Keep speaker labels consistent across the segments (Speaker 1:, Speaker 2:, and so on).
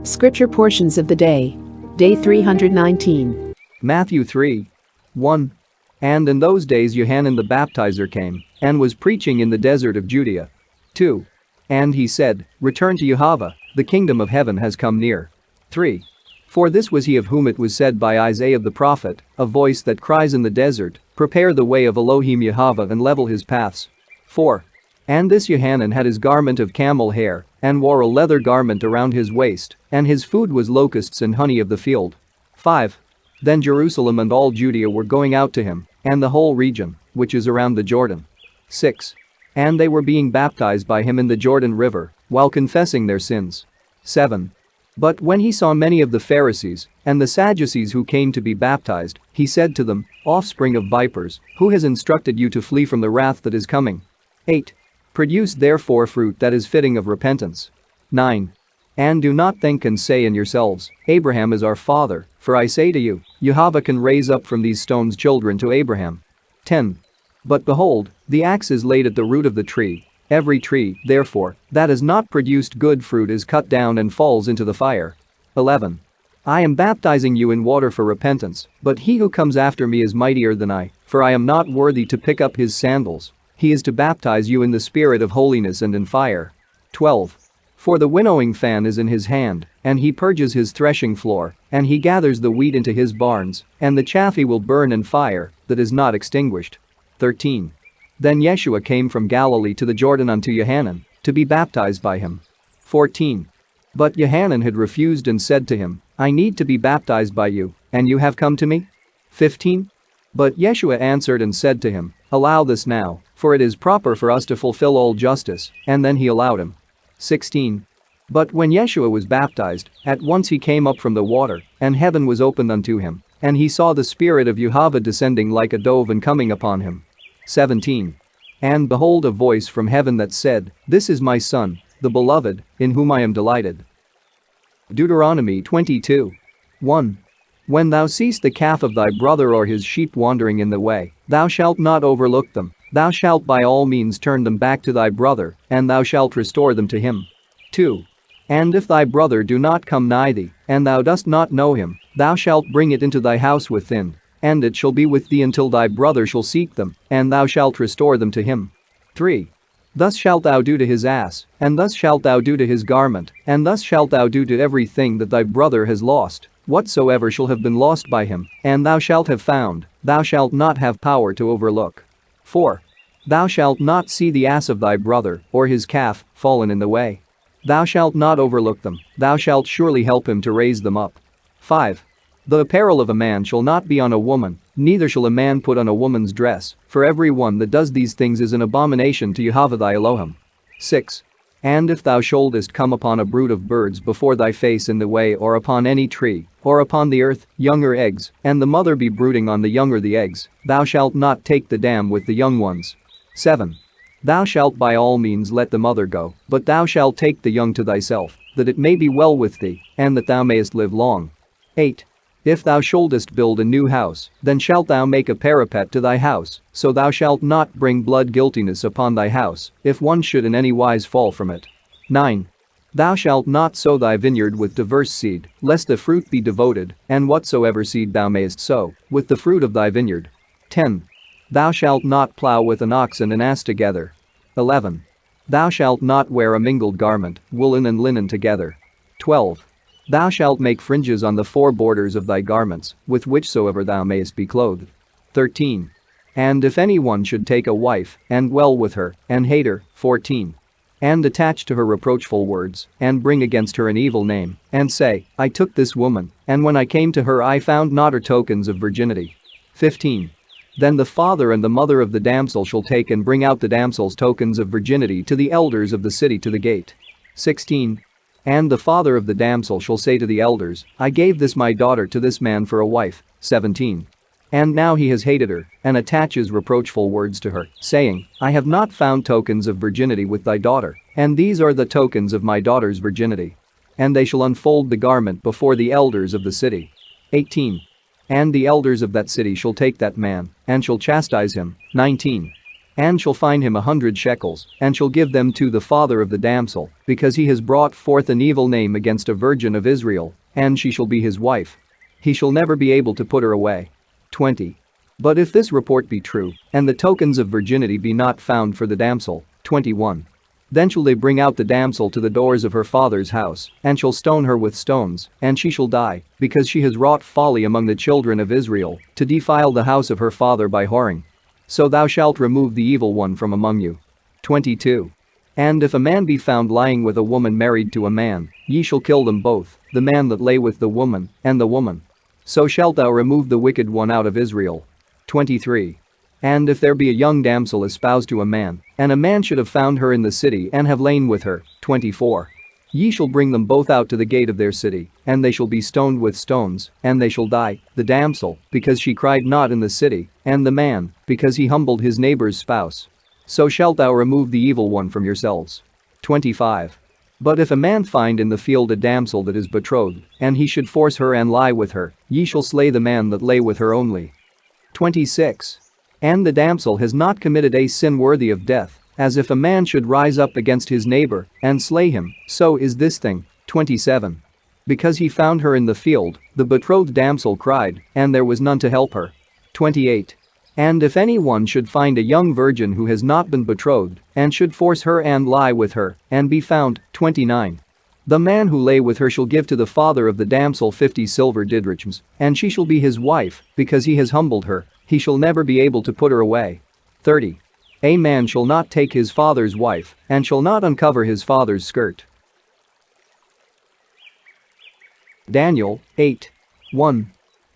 Speaker 1: Scripture portions of the day. Day 319.
Speaker 2: Matthew 3:1. And in those days Yohanan the Baptizer came and was preaching in the desert of Judea. 2. And he said, Return to YEHOVAH, the kingdom of heaven has come near. 3. For this was he of whom it was said by Isaiah the prophet, a voice that cries in the desert, Prepare the way of Elohim YEHOVAH and level his paths. 4. And this Yohanan had his garment of camel hair, and wore a leather garment around his waist, and his food was locusts and honey of the field. 5. Then Jerusalem and all Judea were going out to him, and the whole region, which is around the Jordan. 6. And they were being baptized by him in the Jordan River, while confessing their sins. 7. But when he saw many of the Pharisees and the Sadducees who came to be baptized, he said to them, Offspring of vipers, who has instructed you to flee from the wrath that is coming? 8. Produce therefore fruit that is fitting of repentance. 9. And do not think and say in yourselves, Abraham is our father, for I say to you, YEHOVAH can raise up from these stones children to Abraham. 10. But behold, the axe is laid at the root of the tree. Every tree, therefore, that has not produced good fruit is cut down and falls into the fire. 11. I am baptizing you in water for repentance, but he who comes after me is mightier than I, for I am not worthy to pick up his sandals. He is to baptize you in the spirit of holiness and in fire. 12. For the winnowing fan is in his hand, and he purges his threshing floor, and he gathers the wheat into his barns, and the chaff he will burn in fire, that is not extinguished. 13. Then Yeshua came from Galilee to the Jordan unto Yohanan, to be baptized by him. 14. But Yohanan had refused and said to him, I need to be baptized by you, and you have come to me? 15. But Yeshua answered and said to him, Allow this now, for it is proper for us to fulfill all justice, and then he allowed him. 16. But when Yeshua was baptized, at once he came up from the water, and heaven was opened unto him, and he saw the Spirit of YEHOVAH descending like a dove and coming upon him. 17. And behold a voice from heaven that said, This is my Son, the beloved, in whom I am delighted. Deuteronomy 22:1. When thou seest the calf of thy brother or his sheep wandering in the way, thou shalt not overlook them, thou shalt by all means turn them back to thy brother, and thou shalt restore them to him. 2. And if thy brother do not come nigh thee, and thou dost not know him, thou shalt bring it into thy house within, and it shall be with thee until thy brother shall seek them, and thou shalt restore them to him. 3. Thus shalt thou do to his ass, and thus shalt thou do to his garment, and thus shalt thou do to everything that thy brother has lost, whatsoever shall have been lost by him, and thou shalt have found, thou shalt not have power to overlook. 4. Thou shalt not see the ass of thy brother, or his calf, fallen in the way. Thou shalt not overlook them, thou shalt surely help him to raise them up. 5. The apparel of a man shall not be on a woman, neither shall a man put on a woman's dress, for every one that does these things is an abomination to YEHOVAH thy Elohim. 6. And if thou shouldest come upon a brood of birds before thy face in the way or upon any tree, or upon the earth, young or eggs, and the mother be brooding on the young or the eggs, thou shalt not take the dam with the young ones. 7. Thou shalt by all means let the mother go, but thou shalt take the young to thyself, that it may be well with thee, and that thou mayest live long. 8. If thou shouldest build a new house, then shalt thou make a parapet to thy house, so thou shalt not bring blood guiltiness upon thy house, if one should in any wise fall from it. 9. Thou shalt not sow thy vineyard with diverse seed, lest the fruit be devoted, and whatsoever seed thou mayest sow, with the fruit of thy vineyard. 10. Thou shalt not plow with an ox and an ass together. 11. Thou shalt not wear a mingled garment, woolen and linen together. 12. Thou shalt make fringes on the four borders of thy garments, with whichsoever thou mayest be clothed. 13. And if any one should take a wife, and dwell with her, and hate her, 14. And attach to her reproachful words, and bring against her an evil name, and say, I took this woman, and when I came to her I found not her tokens of virginity. 15. Then the father and the mother of the damsel shall take and bring out the damsel's tokens of virginity to the elders of the city to the gate. 16. And the father of the damsel shall say to the elders, I gave this my daughter to this man for a wife. 17. And now he has hated her, and attaches reproachful words to her, saying, I have not found tokens of virginity with thy daughter, and these are the tokens of my daughter's virginity. And they shall unfold the garment before the elders of the city. 18. And the elders of that city shall take that man, and shall chastise him. 19. And shall fine him 100 shekels, and shall give them to the father of the damsel, because he has brought forth an evil name against a virgin of Israel, and she shall be his wife. He shall never be able to put her away. 20. But if this report be true, and the tokens of virginity be not found for the damsel, 21. Then shall they bring out the damsel to the doors of her father's house, and shall stone her with stones, and she shall die, because she has wrought folly among the children of Israel, to defile the house of her father by whoring. So thou shalt remove the evil one from among you. 22. And if a man be found lying with a woman married to a man, ye shall kill them both, the man that lay with the woman, and the woman. So shalt thou remove the wicked one out of Israel. 23. And if there be a young damsel espoused to a man, and a man should have found her in the city and have lain with her, 24. Ye shall bring them both out to the gate of their city, and they shall be stoned with stones, and they shall die, the damsel, because she cried not in the city, and the man, because he humbled his neighbor's spouse. So shalt thou remove the evil one from yourselves. 25. But if a man find in the field a damsel that is betrothed, and he should force her and lie with her, ye shall slay the man that lay with her only. 26. And the damsel has not committed a sin worthy of death, as if a man should rise up against his neighbor and slay him, so is this thing. 27. Because he found her in the field, the betrothed damsel cried, and there was none to help her. 28. And if any one should find a young virgin who has not been betrothed, and should force her and lie with her, and be found, 29. The man who lay with her shall give to the father of the damsel 50 silver didrachms, and she shall be his wife, because he has humbled her, he shall never be able to put her away. 30. A man shall not take his father's wife, and shall not uncover his father's skirt. Daniel 8. 1.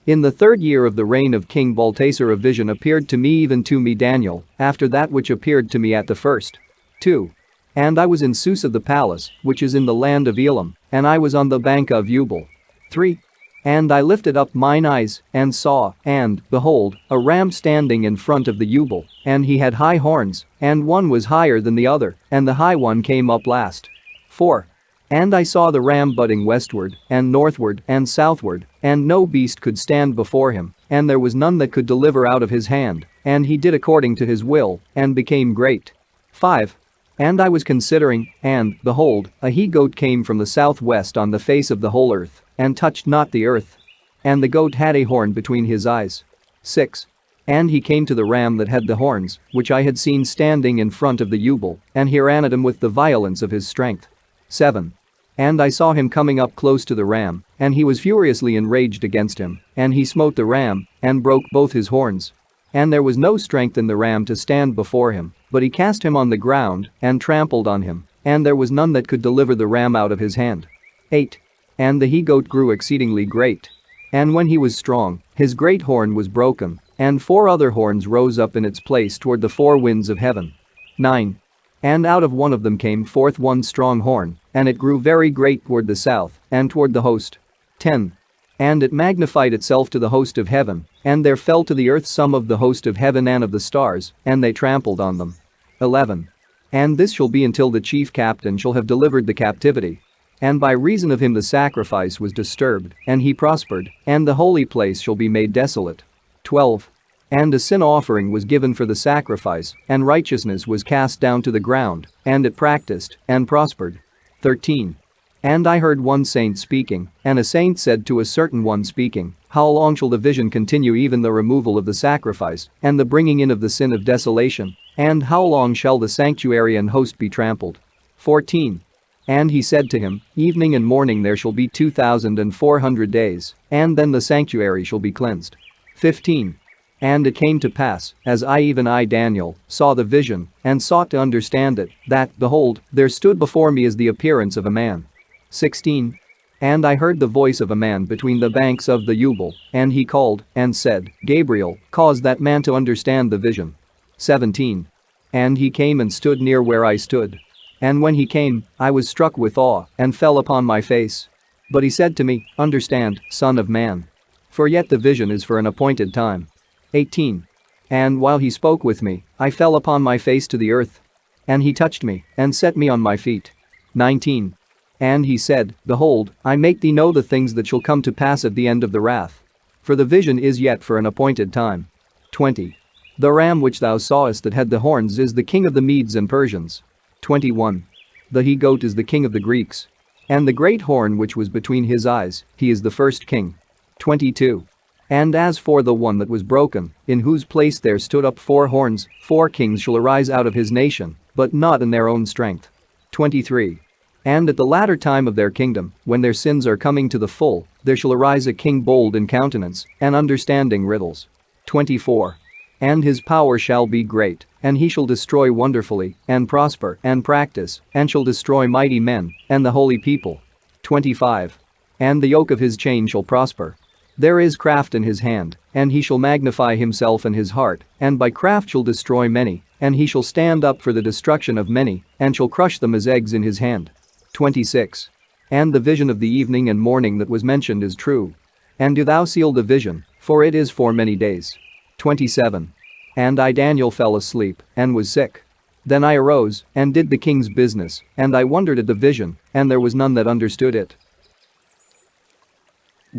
Speaker 2: In the 3rd year of the reign of King Baltasar a vision appeared to me, even to me Daniel, after that which appeared to me at the first. 2. And I was in Susa the palace, which is in the land of Elam, and I was on the bank of Ubal. 3. And I lifted up mine eyes, and saw, and, behold, a ram standing in front of the Ubal, and he had high horns, and one was higher than the other, and the high one came up last. 4. And I saw the ram butting westward, and northward, and southward, and no beast could stand before him, and there was none that could deliver out of his hand, and he did according to his will, and became great. 5. And I was considering, and, behold, a he-goat came from the southwest on the face of the whole earth, and touched not the earth. And the goat had a horn between his eyes. 6. And he came to the ram that had the horns, which I had seen standing in front of the Ubal, and he ran at him with the violence of his strength. 7. And I saw him coming up close to the ram, and he was furiously enraged against him, and he smote the ram, and broke both his horns. And there was no strength in the ram to stand before him, but he cast him on the ground, and trampled on him, and there was none that could deliver the ram out of his hand. 8. And the he-goat grew exceedingly great. And when he was strong, his great horn was broken, and 4 other horns rose up in its place toward the 4 winds of heaven. 9. And out of one of them came forth one strong horn, and it grew very great toward the south, and toward the host. 10. And it magnified itself to the host of heaven, and there fell to the earth some of the host of heaven and of the stars, and they trampled on them. 11. And this shall be until the chief captain shall have delivered the captivity. And by reason of him the sacrifice was disturbed, and he prospered, and the holy place shall be made desolate. 12. And a sin offering was given for the sacrifice, and righteousness was cast down to the ground, and it practiced, and prospered. 13. And I heard one saint speaking, and a saint said to a certain one speaking, How long shall the vision continue, even the removal of the sacrifice, and the bringing in of the sin of desolation? And how long shall the sanctuary and host be trampled? 14. And he said to him, Evening and morning there shall be 2,400 days, and then the sanctuary shall be cleansed. 15. And it came to pass, as I even I Daniel, saw the vision, and sought to understand it, that, behold, there stood before me as the appearance of a man. 16. And I heard the voice of a man between the banks of the Ubal, and he called, and said, Gabriel, cause that man to understand the vision. 17. And he came and stood near where I stood. And when he came, I was struck with awe, and fell upon my face. But he said to me, Understand, son of man. For yet the vision is for an appointed time. 18. And while he spoke with me, I fell upon my face to the earth. And he touched me, and set me on my feet. 19. And he said, Behold, I make thee know the things that shall come to pass at the end of the wrath. For the vision is yet for an appointed time. 20. The ram which thou sawest that had the horns is the king of the Medes and Persians. 21. The he-goat is the king of the Greeks. And the great horn which was between his eyes, he is the first king. 22. And as for the one that was broken, in whose place there stood up 4 horns, 4 kings shall arise out of his nation, but not in their own strength. 23. And at the latter time of their kingdom, when their sins are coming to the full, there shall arise a king bold in countenance, and understanding riddles. 24. And his power shall be great, and he shall destroy wonderfully, and prosper, and practice, and shall destroy mighty men, and the holy people. 25. And the yoke of his chain shall prosper. There is craft in his hand, and he shall magnify himself in his heart, and by craft shall destroy many, and he shall stand up for the destruction of many, and shall crush them as eggs in his hand. 26. And the vision of the evening and morning that was mentioned is true. And do thou seal the vision, for it is for many days. 27. And I Daniel fell asleep, and was sick. Then I arose, and did the king's business, and I wondered at the vision, and there was none that understood it.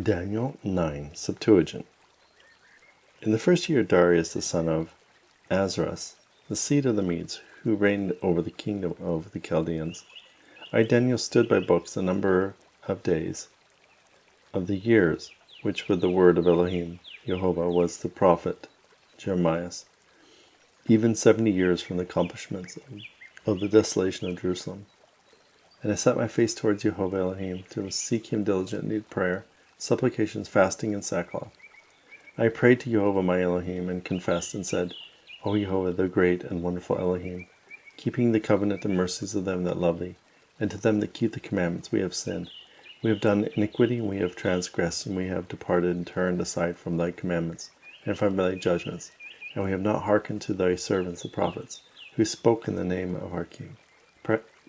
Speaker 3: Daniel 9, Septuagint. In the first year Darius the son of Ahasuerus, the seed of the Medes, who reigned over the kingdom of the Chaldeans, I Daniel stood by books the number of days of the years, which with the word of Elo-heem, Jehovah, was the prophet Jeremiah, even 70 years from the accomplishments of the desolation of Jerusalem. And I set my face towards Jehovah Elo-heem to seek him diligently in prayer, supplications, fasting, and sackcloth. I prayed to Jehovah my Elo-heem, and confessed and said, O Jehovah, the great and wonderful Elo-heem, keeping the covenant and mercies of them that love thee, and to them that keep the commandments, we have sinned. We have done iniquity, and we have transgressed, and we have departed and turned aside from thy commandments, and from thy judgments, and we have not hearkened to thy servants the prophets, who spoke in the name of our king,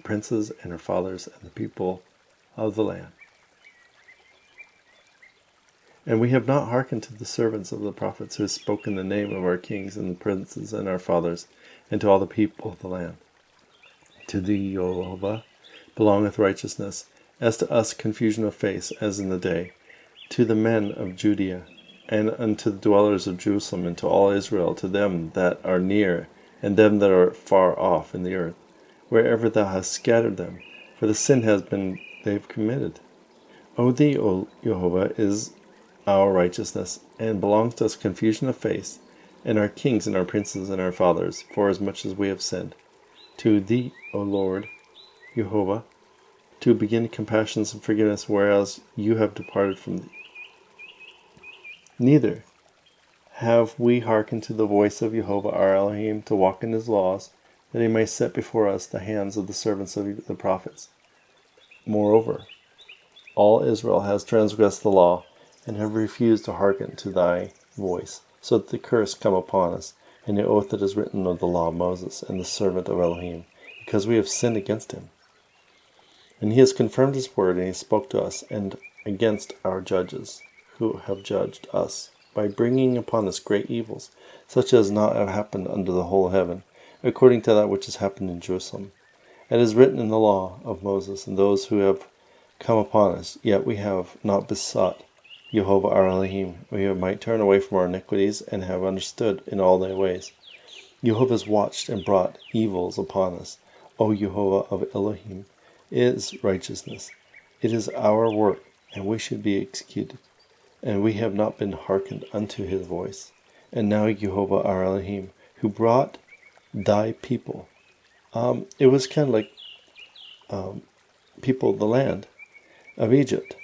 Speaker 3: princes and our fathers, and the people of the land. And we have not hearkened to the servants of the prophets who spoke in the name of our kings and the princes and our fathers, and to all the people of the land. To thee, O Jehovah, belongeth righteousness, as to us confusion of face, as in the day. To the men of Judea, and unto the dwellers of Jerusalem, and to all Israel, to them that are near, and them that are far off in the earth, wherever thou hast scattered them, for the sin they've committed. O thee, O Jehovah, is our righteousness, and belongs to us confusion of face, and our kings and our princes and our fathers, forasmuch as we have sinned. To thee, O Lord, Jehovah, to begin compassions and forgiveness, whereas you have departed from thee. Neither have we hearkened to the voice of Jehovah our Elo-heem, to walk in his laws, that he may set before us the hands of the servants of the prophets. Moreover, all Israel has transgressed the law, and have refused to hearken to thy voice, so that the curse come upon us, and the oath that is written of the law of Moses, and the servant of Elo-heem, because we have sinned against him. And he has confirmed his word, and he spoke to us, and against our judges, who have judged us, by bringing upon us great evils, such as not have happened under the whole heaven, according to that which has happened in Jerusalem. It is written in the law of Moses, and those who have come upon us, yet we have not besought Jehovah our Elo-heem, we might turn away from our iniquities, and have understood in all thy ways. Jehovah has watched and brought evils upon us. O Jehovah of Elo-heem is righteousness. It is our work, and we should be executed. And we have not been hearkened unto his voice. And now Jehovah our Elo-heem, who brought thy people. It was kind of like people of the land of Egypt.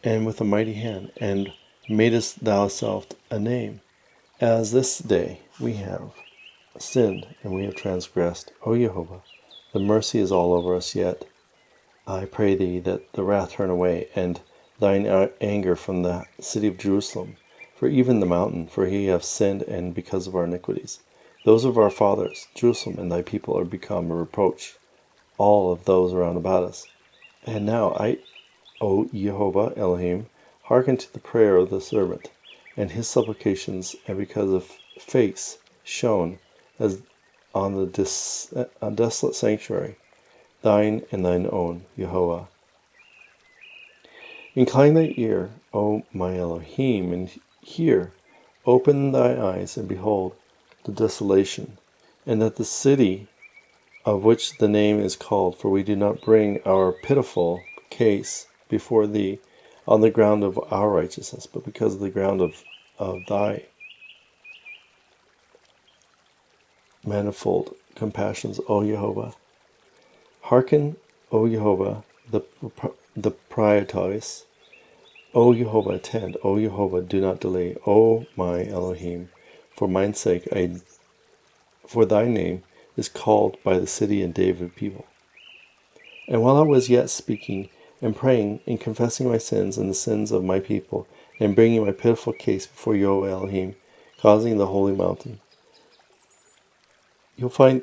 Speaker 3: And with a mighty hand, and madest thou self a name. As this day we have sinned, and we have transgressed. O Jehovah, the mercy is all over us yet. I pray thee that the wrath turn away, and thine anger from the city of Jerusalem, for even the mountain, for he hath sinned, and because of our iniquities. Those of our fathers, Jerusalem and thy people, are become a reproach, all of those around about us. And now O Jehovah Elo-heem, hearken to the prayer of the servant, and his supplications, and because of face shown as on the desolate sanctuary, thine and thine own, Jehovah. Incline thy ear, O my Elo-heem, and hear, Open thy eyes, and behold the desolation, and that the city of which the name is called, for we do not bring our pitiful case before thee on the ground of our righteousness, but because of the ground of thy manifold compassions, O Jehovah. Hearken, O Jehovah, the proprietors. O Jehovah, attend. O Jehovah, do not delay. O my Elohim, for mine sake, for thy name is called by the city and David people. And while I was yet speaking and praying and confessing my sins and the sins of my people, and bringing my pitiful case before Jehovah Elohim, causing the holy mountain, you'll find,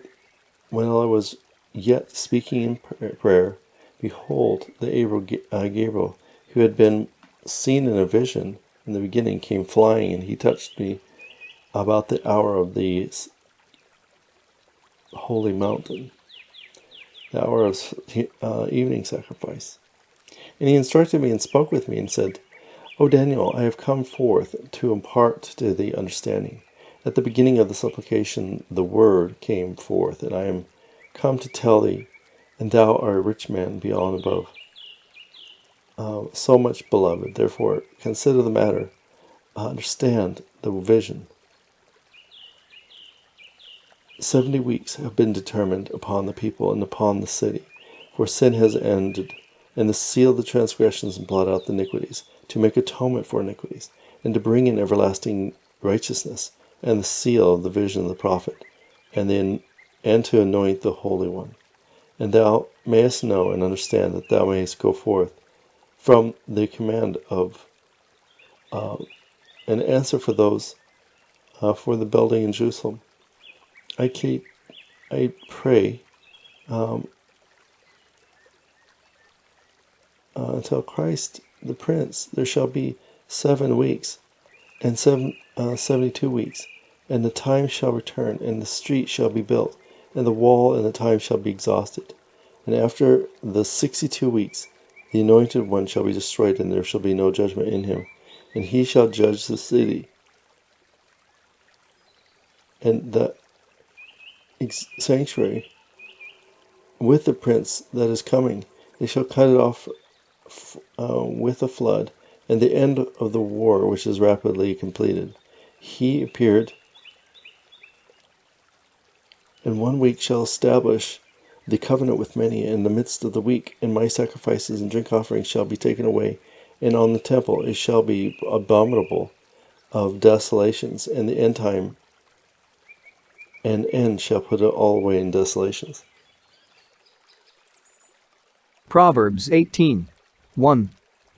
Speaker 3: while I was yet speaking in prayer, behold, the Gabriel, who had been seen in a vision in the beginning, came flying, and he touched me about the hour of the holy mountain, the hour of evening sacrifice. And he instructed me and spoke with me and said, O Daniel, I have come forth to impart to thee understanding. At the beginning of the supplication the word came forth, and I am come to tell thee, and thou art a rich man beyond above, so much beloved. Therefore consider the matter, understand the vision. 70 weeks have been determined upon the people and upon the city, for sin has ended, and to seal the transgressions and blot out the iniquities, to make atonement for iniquities, and to bring in everlasting righteousness, and the seal of the vision of the prophet, and to anoint the Holy One. And thou mayest know and understand that thou mayest go forth from the command of an answer for those for the building in Jerusalem. I pray until Christ the Prince, there shall be 7 weeks and 72 weeks, and the time shall return, and the street shall be built, and the wall and the time shall be exhausted. And after the 62 weeks, the anointed one shall be destroyed, and there shall be no judgment in him, and he shall judge the city and the sanctuary with the prince that is coming. They shall cut it off with a flood, and the end of the war which is rapidly completed. He appeared, and 1 week shall establish the covenant with many in the midst of the week, and my sacrifices and drink offerings shall be taken away, and on the temple it shall be abominable of desolations, and the end shall put it all away in desolations.
Speaker 2: Proverbs 18:1.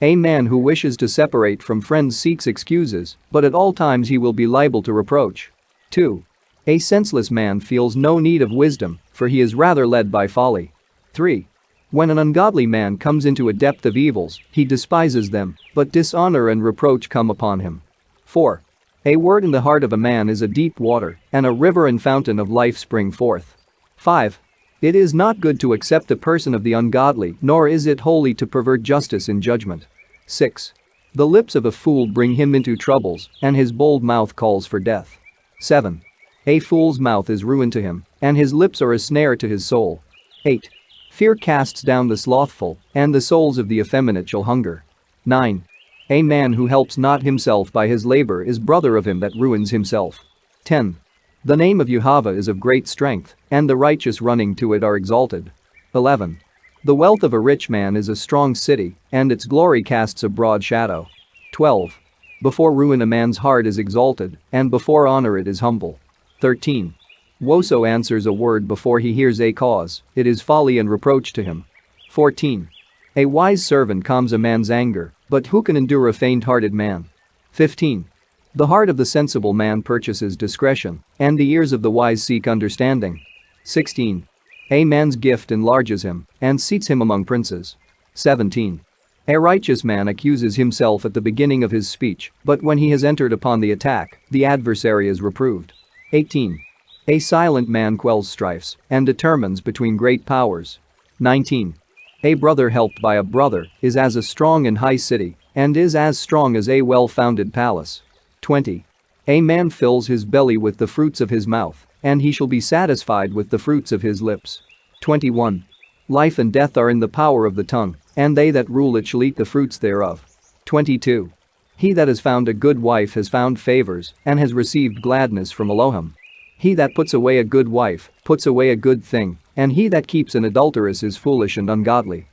Speaker 2: A man who wishes to separate from friends seeks excuses, but at all times he will be liable to reproach. 2. A senseless man feels no need of wisdom, for he is rather led by folly. 3. When an ungodly man comes into a depth of evils, he despises them, but dishonor and reproach come upon him. 4. A word in the heart of a man is a deep water, and a river and fountain of life spring forth. 5. It is not good to accept the person of the ungodly, nor is it holy to pervert justice in judgment. 6. The lips of a fool bring him into troubles, and his bold mouth calls for death. 7. A fool's mouth is ruin to him, and his lips are a snare to his soul. 8. Fear casts down the slothful, and the souls of the effeminate shall hunger. 9. A man who helps not himself by his labor is brother of him that ruins himself. 10. The name of YEHOVAH is of great strength, and the righteous running to it are exalted. 11. The wealth of a rich man is a strong city, and its glory casts a broad shadow. 12. Before ruin a man's heart is exalted, and before honor it is humble. 13. Woso answers a word before he hears a cause, it is folly and reproach to him. 14. A wise servant calms a man's anger, but who can endure a faint-hearted man? 15. The heart of the sensible man purchases discretion, and the ears of the wise seek understanding. 16. A man's gift enlarges him, and seats him among princes. 17. A righteous man accuses himself at the beginning of his speech, but when he has entered upon the attack, the adversary is reproved. 18. A silent man quells strifes, and determines between great powers. 19. A brother helped by a brother is as a strong and high city, and is as strong as a well-founded palace. 20. A man fills his belly with the fruits of his mouth, and he shall be satisfied with the fruits of his lips. 21. Life and death are in the power of the tongue, and they that rule it shall eat the fruits thereof. 22. He that has found a good wife has found favors, and has received gladness from ELOHEEM. He that puts away a good wife, puts away a good thing, and he that keeps an adulteress is foolish and ungodly.